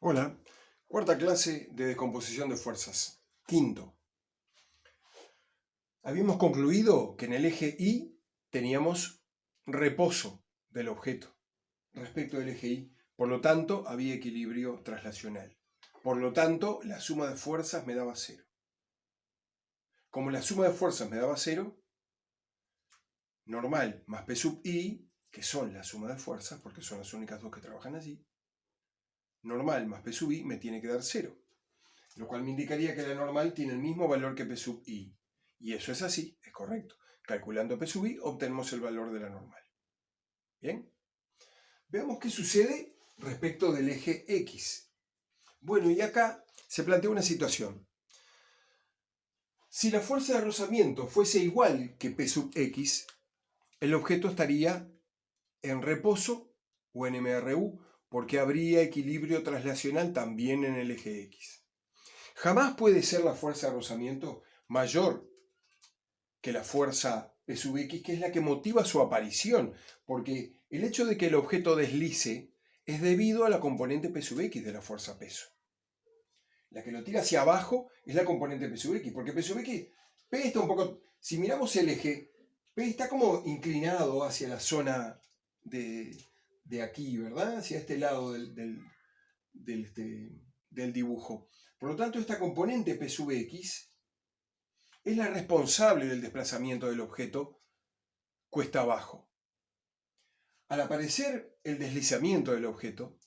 Hola, cuarta clase de descomposición de fuerzas. Quinto. Habíamos concluido que en el eje Y teníamos reposo del objeto respecto del eje Y. Por lo tanto, había equilibrio traslacional. Por lo tanto, la suma de fuerzas me daba cero. Como la suma de fuerzas me daba cero, normal más P sub I, que son la suma de fuerzas, porque son las únicas dos que trabajan allí, normal más P sub I me tiene que dar cero. Lo cual me indicaría que la normal tiene el mismo valor que P sub I. Y eso es así, es correcto. Calculando P sub I obtenemos el valor de la normal. Bien, veamos qué sucede respecto del eje X. Bueno, y acá se plantea una situación. Si la fuerza de rozamiento fuese igual que P sub X, el objeto estaría en reposo o en MRU, porque habría equilibrio traslacional también en el eje X. Jamás puede ser la fuerza de rozamiento mayor que la fuerza P sub X, que es la que motiva su aparición, porque el hecho de que el objeto deslice es debido a la componente P sub X de la fuerza peso. La que lo tira hacia abajo es la componente P sub X, porque P sub X, P está un poco, si miramos el eje, P está como inclinado hacia la zona de aquí, ¿verdad? Hacia este lado del dibujo. Por lo tanto, esta componente P sub X es la responsable del desplazamiento del objeto cuesta abajo. Al aparecer el deslizamiento del objeto,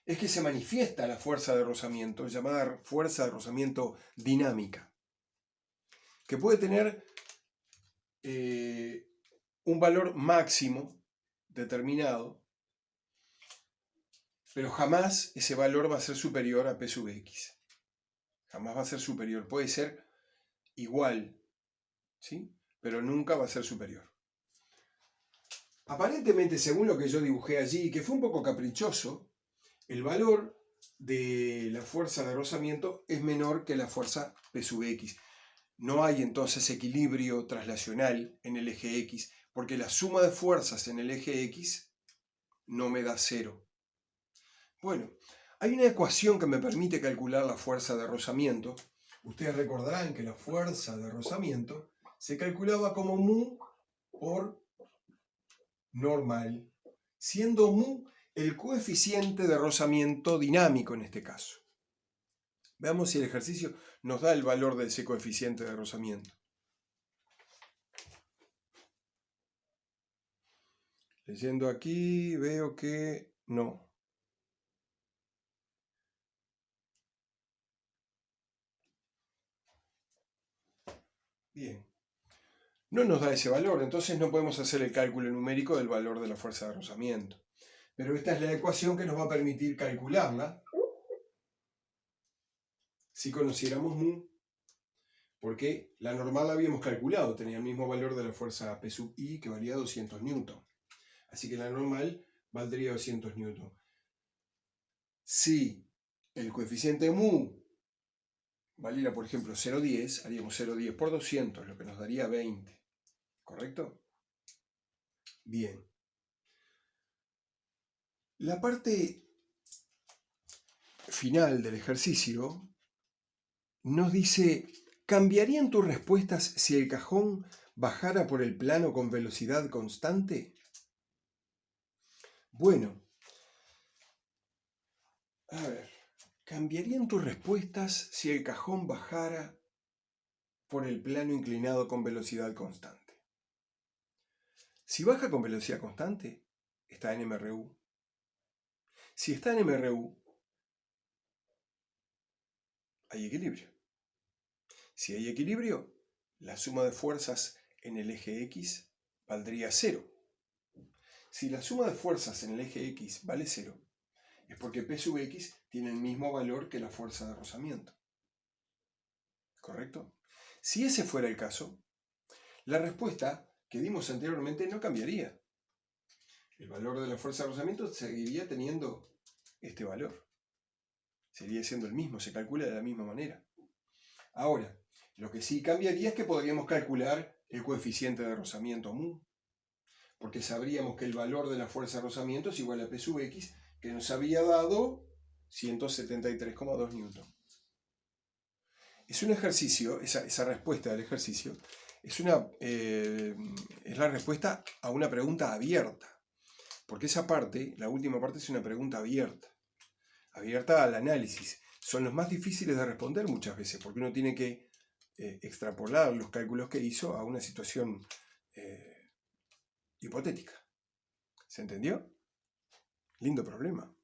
es que se manifiesta la fuerza de rozamiento, llamada fuerza de rozamiento dinámica, que puede tener un valor máximo determinado, pero jamás ese valor va a ser superior a P sub X. Jamás va a ser superior, puede ser igual, ¿sí? Pero nunca va a ser superior. Aparentemente, según lo que yo dibujé allí, que fue un poco caprichoso, el valor de la fuerza de rozamiento es menor que la fuerza P sub X. No hay entonces equilibrio traslacional en el eje X, porque la suma de fuerzas en el eje X no me da cero. Bueno, hay una ecuación que me permite calcular la fuerza de rozamiento. Ustedes recordarán que la fuerza de rozamiento se calculaba como mu por normal, siendo mu el coeficiente de rozamiento dinámico en este caso. Veamos si el ejercicio nos da el valor de ese coeficiente de rozamiento. Leyendo aquí veo que no. Bien. No nos da ese valor, entonces no podemos hacer el cálculo numérico del valor de la fuerza de rozamiento. Pero esta es la ecuación que nos va a permitir calcularla si conociéramos mu, porque la normal la habíamos calculado, tenía el mismo valor de la fuerza P sub I, que valía 200 newton. Así que la normal valdría 200 newton. Si el coeficiente mu valiera, por ejemplo, 0,10, haríamos 0,10 por 200, lo que nos daría 20. ¿Correcto? Bien. La parte final del ejercicio nos dice, ¿cambiarían tus respuestas si el cajón bajara por el plano con velocidad constante? Bueno, a ver, ¿cambiarían tus respuestas si el cajón bajara por el plano inclinado con velocidad constante? Si baja con velocidad constante, está en MRU. Si está en MRU, hay equilibrio. Si hay equilibrio, la suma de fuerzas en el eje X valdría 0. Si la suma de fuerzas en el eje X vale 0, es porque P sub X tiene el mismo valor que la fuerza de rozamiento. ¿Correcto? Si ese fuera el caso, la respuesta que dimos anteriormente no cambiaría. El valor de la fuerza de rozamiento seguiría teniendo este valor. Seguiría siendo el mismo, se calcula de la misma manera. Ahora, lo que sí cambiaría es que podríamos calcular el coeficiente de rozamiento mu, porque sabríamos que el valor de la fuerza de rozamiento es igual a P sub X, que nos había dado 173,2 newton. Es un ejercicio, esa respuesta del ejercicio, es la respuesta a una pregunta abierta. Porque esa parte, la última parte, es una pregunta abierta. Abierta al análisis. Son los más difíciles de responder muchas veces, porque uno tiene que extrapolar los cálculos que hizo a una situación hipotética. ¿Se entendió? Lindo problema.